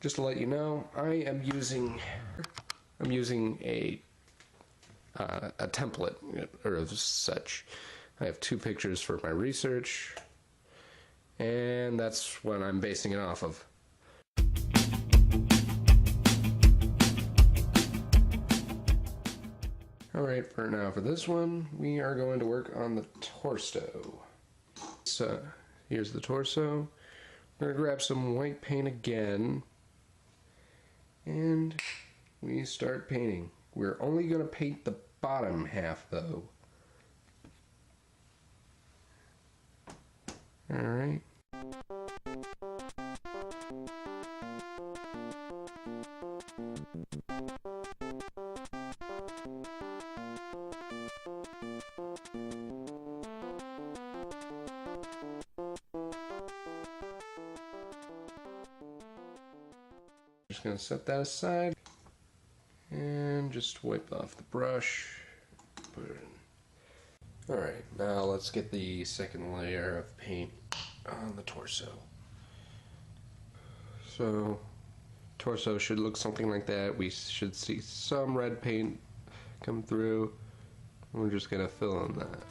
just to let you know, I'm using a template or such. I have 2 pictures for my research, and that's what I'm basing it off of. Alright, for now, for this one, we are going to work on the torso. So, here's the torso. We're going to grab some white paint again, and we start painting. We're only going to paint the bottom half, though. Alright. Just going to set that aside and just wipe off the brush. Put it in. Alright, now let's get the second layer of paint on the torso. So, torso should look something like that. We should see some red paint come through. We're just going to fill in that.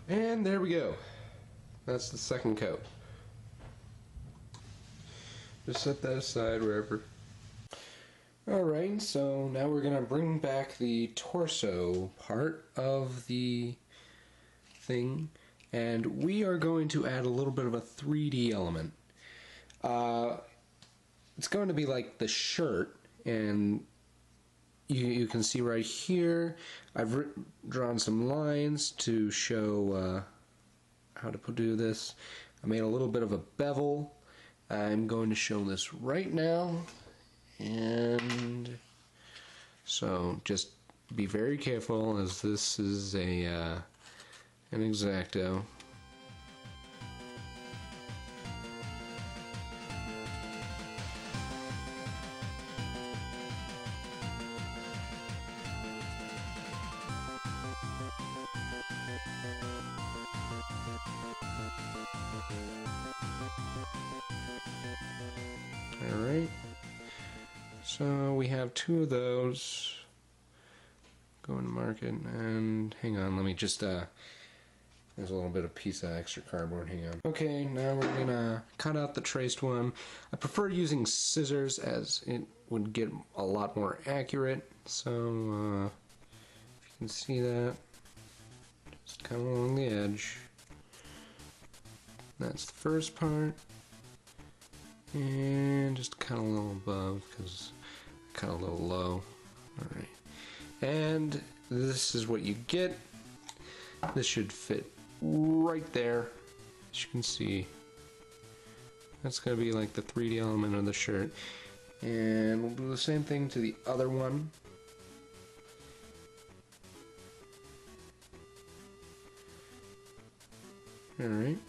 And there we go. That's the second coat. Just set that aside wherever. Alright, so now we're going to bring back the torso part of the thing, and we are going to add a little bit of a 3D element. It's going to be like the shirt, and you can see right here I've drawn some lines to show how to do this. I made a little bit of a bevel. I'm going to show this right now, and so just be very careful, as this is an X-Acto. Alright, so we have 2 of those. Go and mark it, and hang on, let me just, there's a little bit of piece of extra cardboard, hang on. Okay, now we're gonna cut out the traced one. I prefer using scissors as it would get a lot more accurate, so if you can see that, just cut along the edge. That's the first part. And just cut a little above, because I cut a little low. Alright. And this is what you get. This should fit right there. As you can see, that's going to be like the 3D element of the shirt. And we'll do the same thing to the other one. Alright.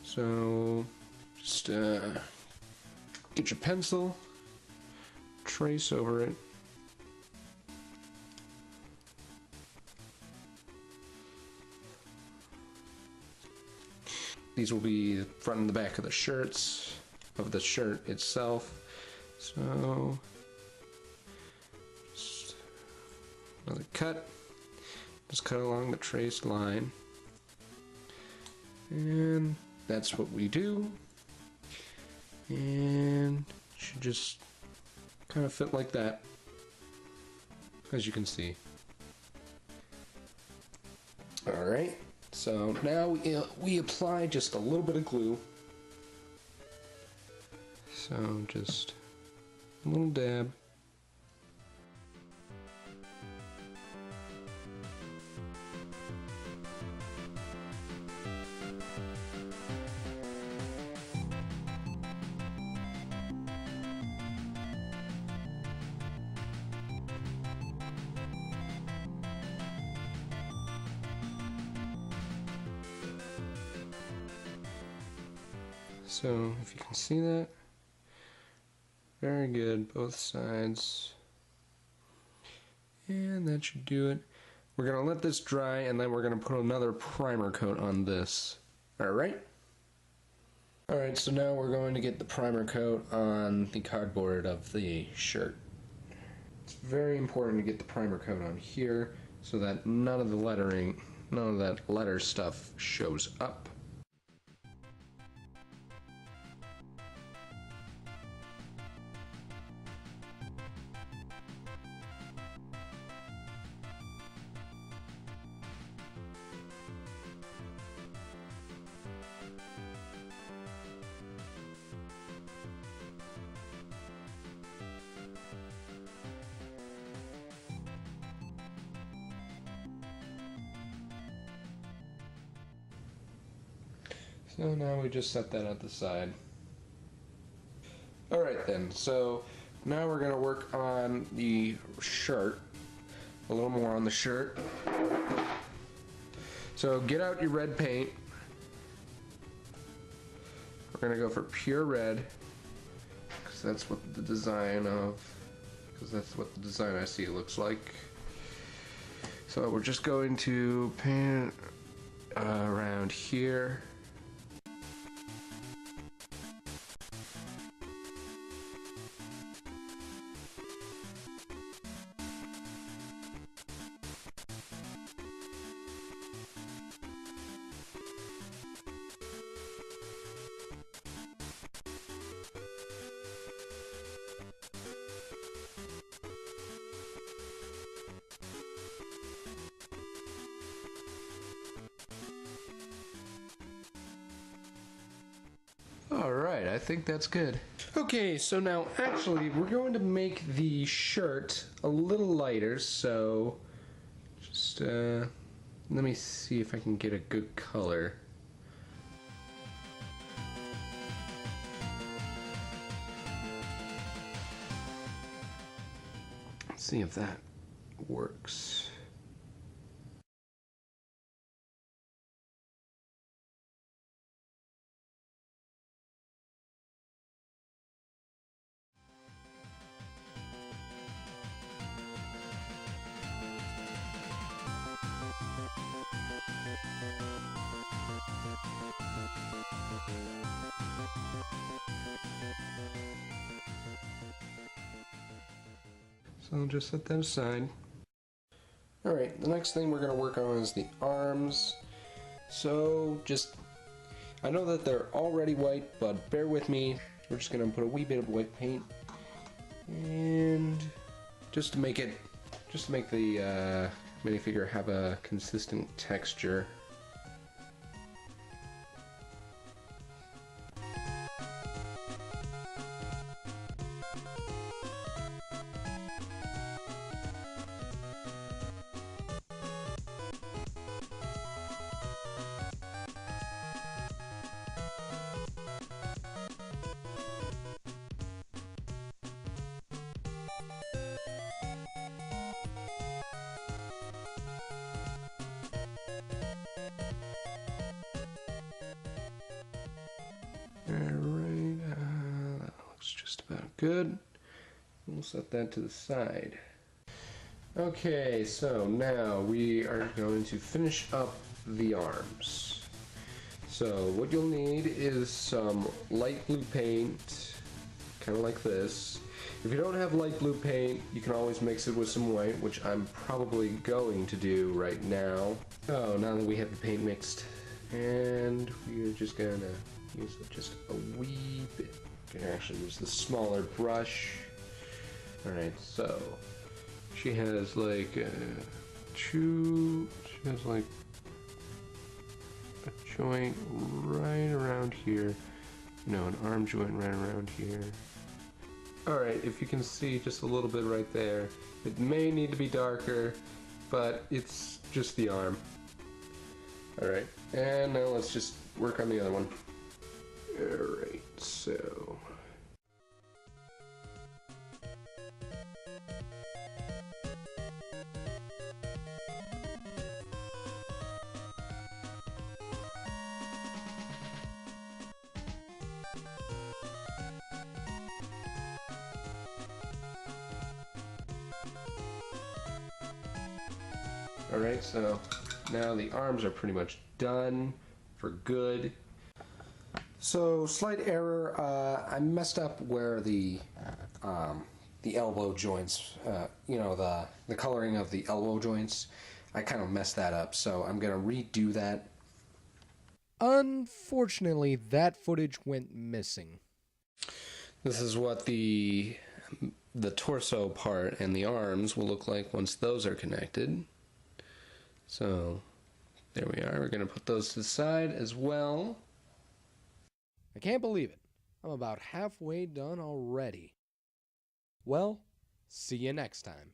So, just get your pencil, trace over it. These will be the front and the back of the shirts, of the shirt itself. So, just another cut. Just cut along the traced line. And that's what we do. And it should just kind of fit like that, as you can see. Alright, so now we apply just a little bit of glue. So just a little dab. So if you can see that, Very good, both sides. And that should do it. We're going to let this dry, and then we're going to put another primer coat on this. Alright? Alright, so now we're going to get the primer coat on the cardboard of the shirt. It's very important to get the primer coat on here so that none of the lettering, none of that letter stuff shows up. So now we just set that at the side. Alright then, so now we're going to work on the shirt. A little more on the shirt. So get out your red paint. We're going to go for pure red, because that's what the design I see looks like. So we're just going to paint around here. Alright, I think that's good. Okay, so now actually we're going to make the shirt a little lighter, so just let me see if I can get a good color. Let's see if that works. So I'll just set that aside. Alright, the next thing we're going to work on is the arms. So I know that they're already white, but bear with me. We're just going to put a wee bit of white paint. And just to make the minifigure have a consistent texture. Alright, that looks just about good. We'll set that to the side. Okay, so now we are going to finish up the arms. So what you'll need is some light blue paint, kind of like this. If you don't have light blue paint, you can always mix it with some white, which I'm probably going to do right now. So now that we have the paint mixed, and we're just gonna use just a wee bit. You can actually use the smaller brush. Alright, so she has like a joint right around here. No, an arm joint right around here. Alright, if you can see just a little bit right there. It may need to be darker, but it's just the arm. Alright, and now let's just work on the other one. Alright, so... Alright, so now the arms are pretty much done for good. So, slight error, I messed up where the elbow joints, the coloring of the elbow joints, I kind of messed that up, so I'm going to redo that. Unfortunately, that footage went missing. This is what the torso part and the arms will look like once those are connected. So, there we are. We're going to put those to the side as well. I can't believe it. I'm about halfway done already. Well, see you next time.